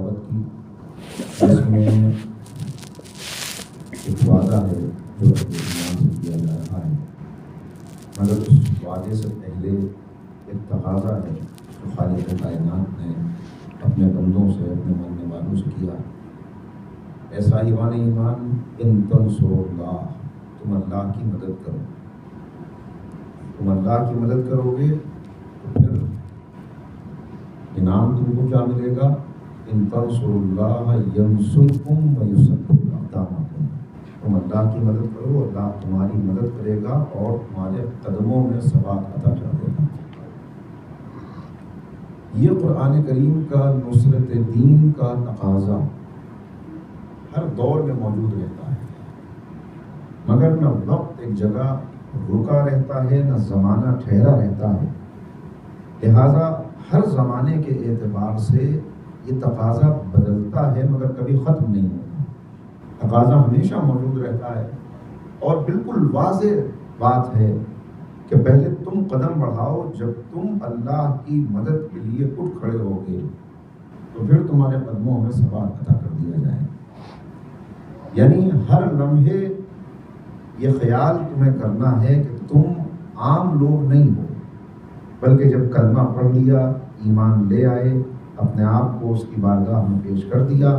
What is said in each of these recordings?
تلاوت کی جس میں ایک وعدہ ہے جو ایمان سے کیا جا رہا ہے، مگر اس وعدے سے پہلے ایک تقاضا ہے جو خالق کائنات نے اپنے بندوں سے، اپنے ماننے والوں سے کیا۔ ایسا ایمان ان تنصروا اللہ، تم اللہ کی مدد کرو، تم اللہ کی مدد کرو گے تو پھر انعام تم کو کیا ملے گا؟ ان تنصروا اللہ ینصرکم ویثبت اقدامکم، تم اللہ کی مدد کرو، اللہ تمہاری مدد کرے گا اور تمہارے قدموں میں ثبات عطا کر دے گا۔ یہ قرآن کریم کا نصرت دین کا تقاضا ہر دور میں موجود رہتا ہے، مگر نہ وقت ایک جگہ رکا رہتا ہے، نہ زمانہ ٹھہرا رہتا ہے، لہذا ہر زمانے کے اعتبار سے یہ تقاضا بدلتا ہے مگر کبھی ختم نہیں ہوتا۔ تقاضا ہمیشہ موجود رہتا ہے اور بالکل واضح بات ہے کہ پہلے تم قدم بڑھاؤ، جب تم اللہ کی مدد کے لیے اٹھ کھڑے ہوگے تو پھر تمہارے قدموں میں ثبات عطا کر دیا جائے گا۔ یعنی ہر لمحے یہ خیال تمہیں کرنا ہے کہ تم عام لوگ نہیں ہو، بلکہ جب کلمہ پڑھ لیا، ایمان لے آئے، اپنے آپ کو اس کی بارگاہ میں پیش کر دیا،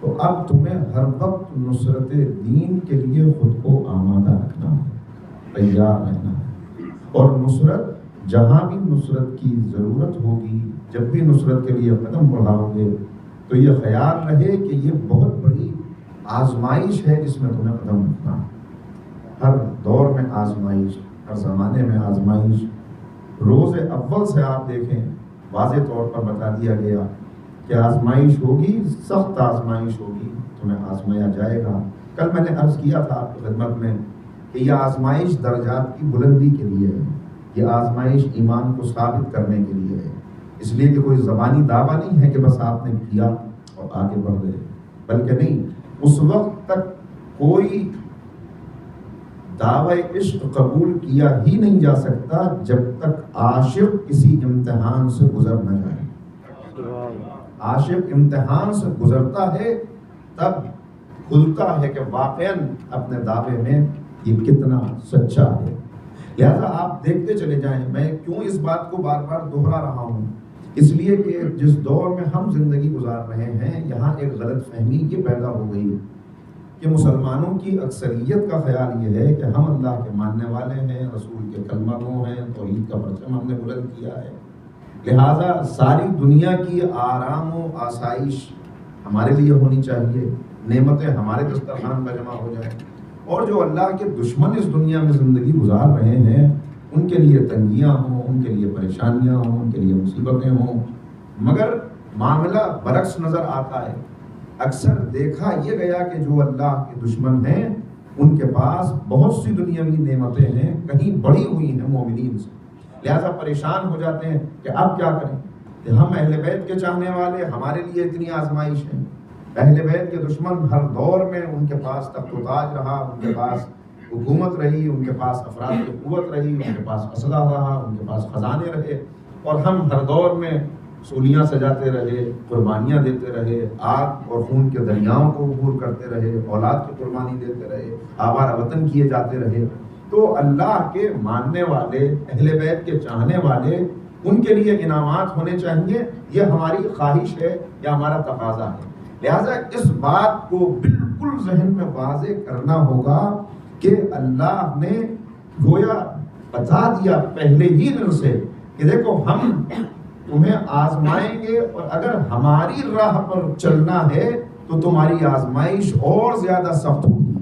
تو اب تمہیں ہر وقت نصرت دین کے لیے خود کو آمادہ رکھنا ہے، تیار رہنا ہے۔ اور نصرت، جہاں بھی نصرت کی ضرورت ہوگی، جب بھی نصرت کے لیے قدم بڑھاؤ گے تو یہ خیال رہے کہ یہ بہت بڑی آزمائش ہے جس میں تمہیں قدم رکھنا ہے۔ ہر دور میں آزمائش، ہر زمانے میں آزمائش۔ روز اول سے آپ دیکھیں واضح طور پر بتا دیا گیا کہ آزمائش ہوگی، سخت آزمائش ہوگی، تمہیں آزمایا جائے گا۔ کل میں نے عرض کیا تھا آپ کی خدمت میں کہ یہ آزمائش درجات کی بلندی کے لیے ہے، یہ آزمائش ایمان کو ثابت کرنے کے لیے ہے، اس لیے کہ کوئی زبانی دعویٰ نہیں ہے کہ بس آپ نے کیا اور آگے بڑھ گئے، بلکہ نہیں، اس وقت تک کوئی دعوی عشق قبول کیا ہی نہیں جا سکتا جب تک عاشق کسی امتحان سے گزر نہ جائے۔ عاشق امتحان سے گزرتا ہے تب کھلتا ہے کہ واقعاً اپنے دعوے میں یہ کتنا سچا ہے۔ لہذا آپ دیکھتے چلے جائیں، میں کیوں اس بات کو بار بار دہرا رہا ہوں، اس لیے کہ جس دور میں ہم زندگی گزار رہے ہیں یہاں ایک غلط فہمی یہ پیدا ہو گئی کہ مسلمانوں کی اکثریت کا خیال یہ ہے کہ ہم اللہ کے ماننے والے ہیں، رسول کے کلمہ گو ہیں، توحید کا پرچم ہم نے بلند کیا ہے، لہذا ساری دنیا کی آرام و آسائش ہمارے لیے ہونی چاہیے، نعمتیں ہمارے دسترخوان پر جمع ہو جائیں، اور جو اللہ کے دشمن اس دنیا میں زندگی گزار رہے ہیں ان کے لیے تنگیاں ہوں، ان کے لیے پریشانیاں ہوں، ان کے لیے مصیبتیں ہوں۔ مگر معاملہ برعکس نظر آتا ہے۔ اکثر دیکھا یہ گیا کہ جو اللہ کے دشمن ہیں ان کے پاس بہت سی دنیاوی نعمتیں ہیں، کہیں بڑی ہوئی ہیں مومنین سے، لہذا پریشان ہو جاتے ہیں کہ اب کیا کریں، کہ ہم اہل بیت کے چاہنے والے، ہمارے لیے اتنی آزمائش ہے، اہل بیت کے دشمن ہر دور میں ان کے پاس تخت و تاج رہا، ان کے پاس حکومت رہی، ان کے پاس افراد کی قوت رہی، ان کے پاس اسلحہ رہا، ان کے پاس خزانے رہے، اور ہم ہر دور میں سولیاں سجاتے رہے، قربانیاں دیتے رہے، آگ اور خون کے دریاؤں کو عبور کرتے رہے، اولاد کی قربانی دیتے رہے، آوارہ وطن کیے جاتے رہے۔ تو اللہ کے ماننے والے، اہل بیت کے چاہنے والے، ان کے لیے انعامات ہونے چاہیے، یہ ہماری خواہش ہے یا ہمارا تقاضا ہے۔ لہٰذا اس بات کو بالکل ذہن میں واضح کرنا ہوگا کہ اللہ نے گویا بتا دیا پہلے ہی دن سے کہ دیکھو ہم تمہیں آزمائیں گے، اور اگر ہماری راہ پر چلنا ہے تو تمہاری آزمائش اور زیادہ سخت ہوگی۔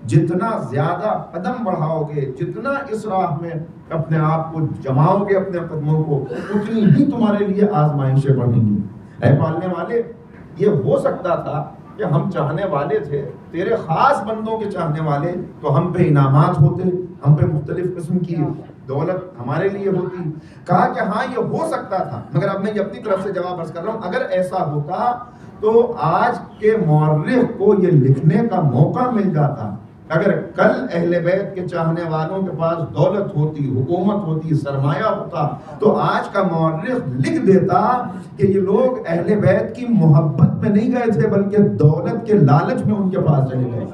جتنا زیادہ قدم بڑھاؤ گے، جتنا اس راہ میں اپنے آپ کو جماؤ گے، اپنے قدموں کو، اتنی ہی تمہارے لیے آزمائشیں بڑھیں گی۔ اے پالنے والے، یہ ہو سکتا تھا کہ ہم چاہنے والے تھے، تیرے خاص بندوں کے چاہنے والے، تو ہم پہ انعامات ہوتے، ہم پہ مختلف قسم کی دولت ہمارے لیے ہوتی۔ کہا کہ ہاں یہ ہو سکتا تھا، مگر اب میں یہ اپنی طرف سے جواب عرض کر رہا ہوں، اگر ایسا ہوتا تو آج کے مورخ کو یہ لکھنے کا موقع مل جاتا اگر کل اہل بیت کے چاہنے والوں کے پاس دولت ہوتی، حکومت ہوتی، سرمایہ ہوتا، تو آج کا مورخ لکھ دیتا کہ یہ لوگ اہل بیت کی محبت میں نہیں گئے تھے بلکہ دولت کے لالچ میں ان کے پاس چلے گئے.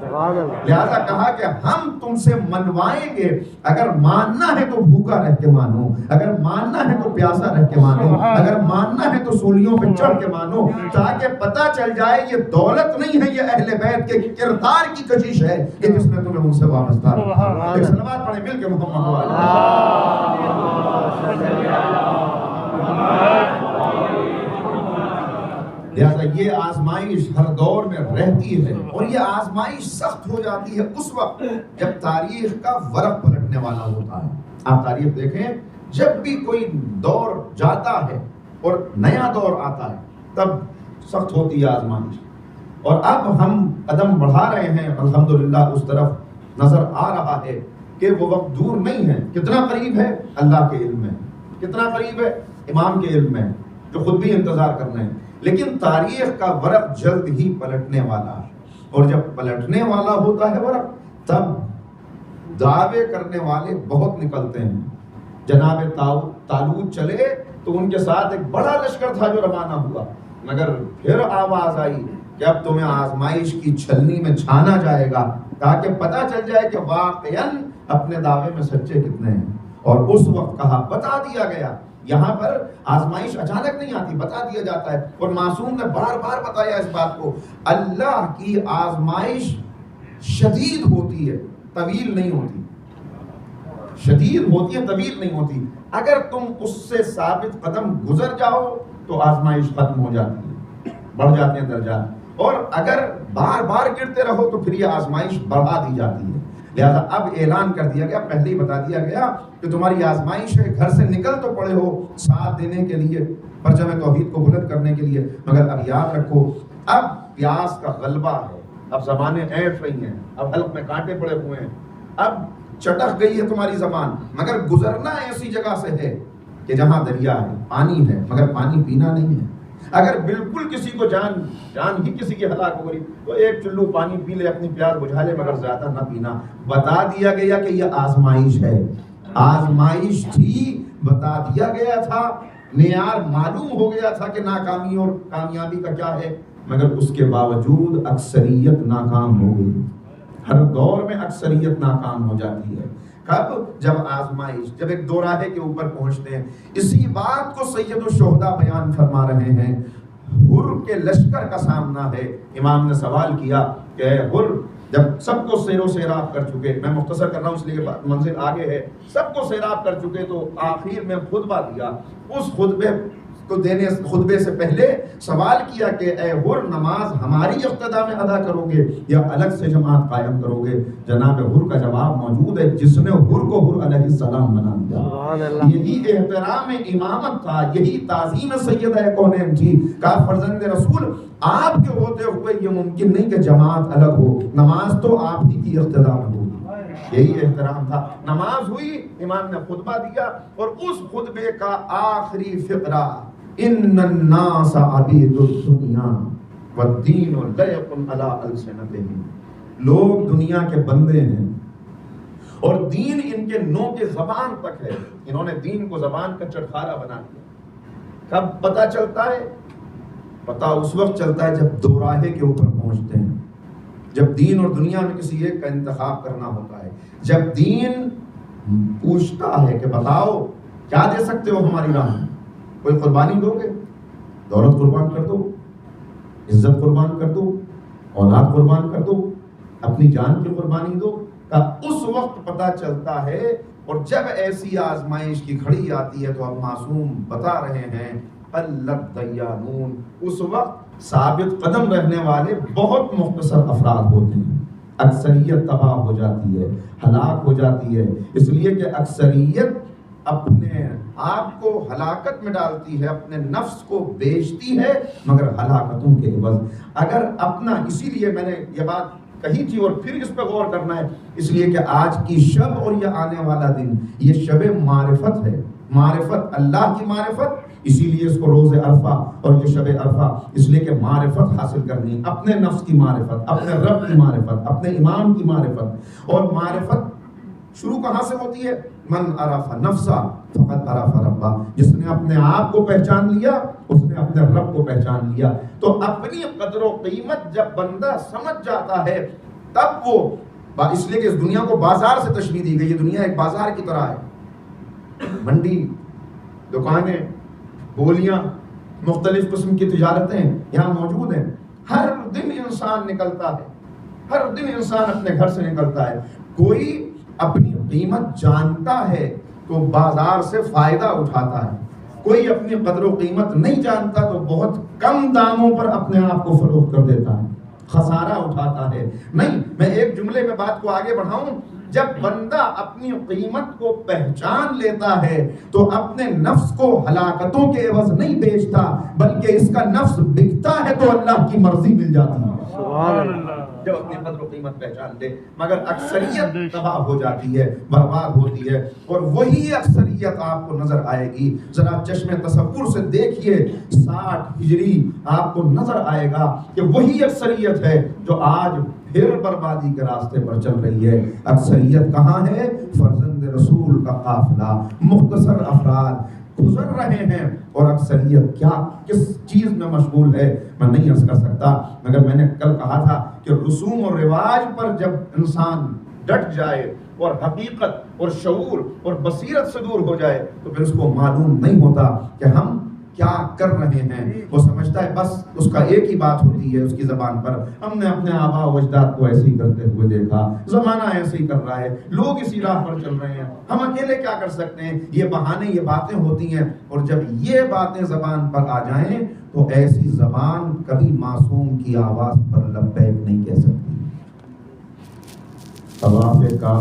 لہذا کہا کہ ہم تم سے منوائیں گے، اگر ماننا ہے تو بھوکا رہ کے مانو، اگر ماننا ہے تو پیاسا رہ کے مانو، اگر ماننا ہے تو سولیوں پہ چڑھ کے مانو، تاکہ پتہ چل جائے یہ دولت نہیں ہے، یہ اہل بیت کے کردار کی کشش ہے کہ جس میں تمہیں ان سے وابستہ رکھا. ایک صلوات پڑھیں مل کے محمد لہذا یہ آزمائش ہر دور میں رہتی ہے، اور یہ آزمائش سخت ہو جاتی ہے اس وقت جب تاریخ کا ورق پلٹنے والا ہوتا ہے. آپ تاریخ دیکھیں، جب بھی کوئی دور جاتا ہے اور نیا دور آتا ہے تب سخت ہوتی ہے آزمائش. اور اب ہم قدم بڑھا رہے ہیں الحمدللہ، اس طرف نظر آ رہا ہے کہ وہ وقت دور نہیں ہے. کتنا قریب ہے اللہ کے علم میں، کتنا قریب ہے امام کے علم میں، جو خود بھی انتظار کر رہے ہیں. لیکن تاریخ کا ورق جلد ہی پلٹنے والا ہے، اور جب پلٹنے والا ہوتا ہے ورق تب دعوے کرنے والے بہت نکلتے ہیں. جناب طالوت چلے تو ان کے ساتھ ایک بڑا لشکر تھا جو روانہ ہوا، مگر پھر آواز آئی کہ اب تمہیں آزمائش کی چھلنی میں چھانا جائے گا تاکہ پتہ چل جائے کہ واقعاً اپنے دعوے میں سچے کتنے ہیں. اور اس وقت کہا، بتا دیا گیا. یہاں پر آزمائش اچانک نہیں آتی، بتا دیا جاتا ہے. اور معصوم نے بار بار بتایا اس بات کو، اللہ کی آزمائش شدید ہوتی ہے، طویل نہیں ہوتی. شدید ہوتی ہے، طویل نہیں ہوتی. اگر تم اس سے ثابت قدم گزر جاؤ تو آزمائش ختم ہو جاتی ہے، بڑھ جاتے ہیں درجات. اور اگر بار بار گرتے رہو تو پھر یہ آزمائش بڑھا دی جاتی ہے. لہذا اب اعلان کر دیا گیا، پہلے ہی بتا دیا گیا کہ تمہاری آزمائش ہے، گھر سے نکل تو پڑے ہو ساتھ دینے کے لیے، پرچم توحید کو بلند کرنے کے لیے، مگر اب یاد رکھو اب پیاس کا غلبہ ہے، اب زبانیں اینٹ رہی ہیں، اب حلق میں کانٹے پڑے ہوئے ہیں، اب چٹک گئی ہے تمہاری زبان. مگر گزرنا ایسی جگہ سے ہے کہ جہاں دریا ہے، پانی ہے، مگر پانی پینا نہیں ہے. اگر بالکل کسی کو جان ہی کسی کی ہلاک ہو گئی تو ایک چلو پانی پی لے، اپنی پیاس بجھا لے، مگر زیادہ نہ پینا. بتا دیا گیا کہ یہ آزمائش ہے، آزمائش تھی، بتا دیا گیا تھا، معیار معلوم ہو گیا تھا کہ ناکامی اور کامیابی کا کیا ہے، مگر اس کے باوجود اکثریت ناکام ہو گئی. ہر دور میں اکثریت ناکام ہو جاتی ہے. کب؟ جب آزمائش، جب ایک دوراہے کے اوپر پہنچتے ہیں. اسی بات کو سید الشہداء بیان فرما رہے ہیں. حر کے لشکر کا سامنا ہے. امام نے سوال کیا کہ حر جب سب کو سیر و سیراب کر چکے، میں مختصر کر رہا ہوں اس لیے منزل آگے ہے، سب کو سیراب کر چکے تو آخر میں خطبہ دیا. اس خطبے سے پہلے سوال کیا کہ اے حر، نماز ہماری اقتدا میں ادا کرو گے یا الگ سے جماعت قائم کرو گے؟ جناب حر کا جواب موجود ہے، جس نے حر کو حر علیہ السلام بنا دیا. یہی احترام امامت تھا، یہی تعظیم سیدہ کونین تھی. کہا فرزند رسول آپ کے ہوتے ہوئے یہ ممکن نہیں کہ جماعت الگ ہو، نماز تو آپ ہی کی اقتدا میں ہوگی. یہی احترام تھا. نماز ہوئی، امام نے خطبہ دیا، اور اس خطبے کا آخری فقرہ، ان الناس عبید الدنیا والدین ضیق علی السنتہم. لوگ دنیا کے بندے ہیں اور دین ان کے نو کے زبان تک ہے. انہوں نے دین کو زبان کا چٹخارا بنا دیا. کب پتہ چلتا ہے؟ پتہ اس وقت چلتا ہے جب دوراہے کے اوپر پہنچتے ہیں، جب دین اور دنیا میں کسی ایک کا انتخاب کرنا ہوتا ہے، جب دین پوچھتا ہے کہ بتاؤ کیا دے سکتے ہو ہماری راہ میں؟ کوئی قربانی دو گے؟ دولت قربان کر دو، عزت قربان کر دو، اولاد قربان کر دو، اپنی جان کی قربانی دو. اس وقت پتہ چلتا ہے. اور جب ایسی آزمائش کی گھڑی آتی ہے تو اب معصوم بتا رہے ہیں قلت دیانون، اس وقت ثابت قدم رہنے والے بہت مختصر افراد ہوتے ہیں. اکثریت تباہ ہو جاتی ہے، ہلاک ہو جاتی ہے، اس لیے کہ اکثریت اپنے آپ کو ہلاکت میں ڈالتی ہے، اپنے نفس کو بیچتی ہے، مگر ہلاکتوں کے عوض. اگر اپنا، اسی لیے میں نے یہ بات کہی تھی اور پھر اس پہ غور کرنا ہے، اس لیے کہ آج کی شب اور یہ آنے والا دن یہ شب معرفت ہے. معرفت، اللہ کی معرفت اسی لیے اس کو روز عرفہ اور یہ شب عرفہ اس لیے کہ معرفت حاصل کرنی، اپنے نفس کی معرفت، اپنے رب کی معرفت، اپنے امام کی معرفت. اور معرفت شروع کہاں سے ہوتی ہے؟ من عرف نفسہ فقد عرف ربہ. جس نے اپنے آپ کو پہچان لیا اس نے اپنے رب کو پہچان لیا. تو اپنی قدر و قیمت جب بندہ سمجھ جاتا ہے تب وہ، اس لیے کہ اس دنیا کو بازار سے تشبیہ دی گئی. یہ دنیا ایک بازار کی طرح ہے، منڈی، دکانیں، بولیاں، مختلف قسم کی تجارتیں یہاں موجود ہیں. ہر دن انسان نکلتا ہے، ہر دن انسان اپنے گھر سے نکلتا ہے. کوئی اپنی قیمت جانتا ہے تو بازار سے فائدہ اٹھاتا ہے، کوئی اپنی قدر و قیمت نہیں جانتا تو بہت کم داموں پر اپنے آپ کو فروخت کر دیتا ہے، خسارہ اٹھاتا ہے. نہیں، میں ایک جملے میں بات کو آگے بڑھاؤں. جب بندہ اپنی قیمت کو پہچان لیتا ہے تو اپنے نفس کو ہلاکتوں کے عوض نہیں بیچتا، بلکہ اس کا نفس بکتا ہے تو اللہ کی مرضی مل جاتی ہے. سبحان اللہ. جب اپنی قدر و قیمت پہچان لے. مگر اکثریت تباہ ہو جاتی ہے، برباد ہوتی ہے، اور وہی اکثریت آپ کو نظر آئے گی. ذرا چشم تصور سے دیکھیے 60 ہجری آپ کو نظر آئے گا کہ وہی اکثریت ہے جو آج پھر بربادی کے راستے پر چل رہی ہے. اکثریت کہاں ہے؟ فرزند رسول کا قافلہ، مختصر افراد گزر رہے ہیں. اور اکثریت کیا کس چیز میں مشغول ہے میں نہیں عرض کر سکتا. مگر میں نے کل کہا تھا کہ رسوم اور رواج پر جب انسان ڈٹ جائے اور حقیقت اور شعور اور بصیرت سے دور ہو جائے تو پھر اس کو معلوم نہیں ہوتا کہ ہم کیا کر رہے ہیں. وہ سمجھتا ہے بس اس کا ایک ہی بات ہوتی ہے اس کی زبان پر، ہم نے اپنے آباء و اجداد کو ایسے ہی کرتے ہوئے دیکھا، زمانہ ایسے ہی کر رہا ہے، لوگ اسی راہ پر چل رہے ہیں، ہم اکیلے کیا کر سکتے ہیں. یہ بہانے، یہ باتیں ہوتی ہیں. اور جب یہ باتیں زبان پر آ جائیں تو ایسی زبان کبھی معصوم کی آواز پر لبیک نہیں کہہ سکتی. طواف کا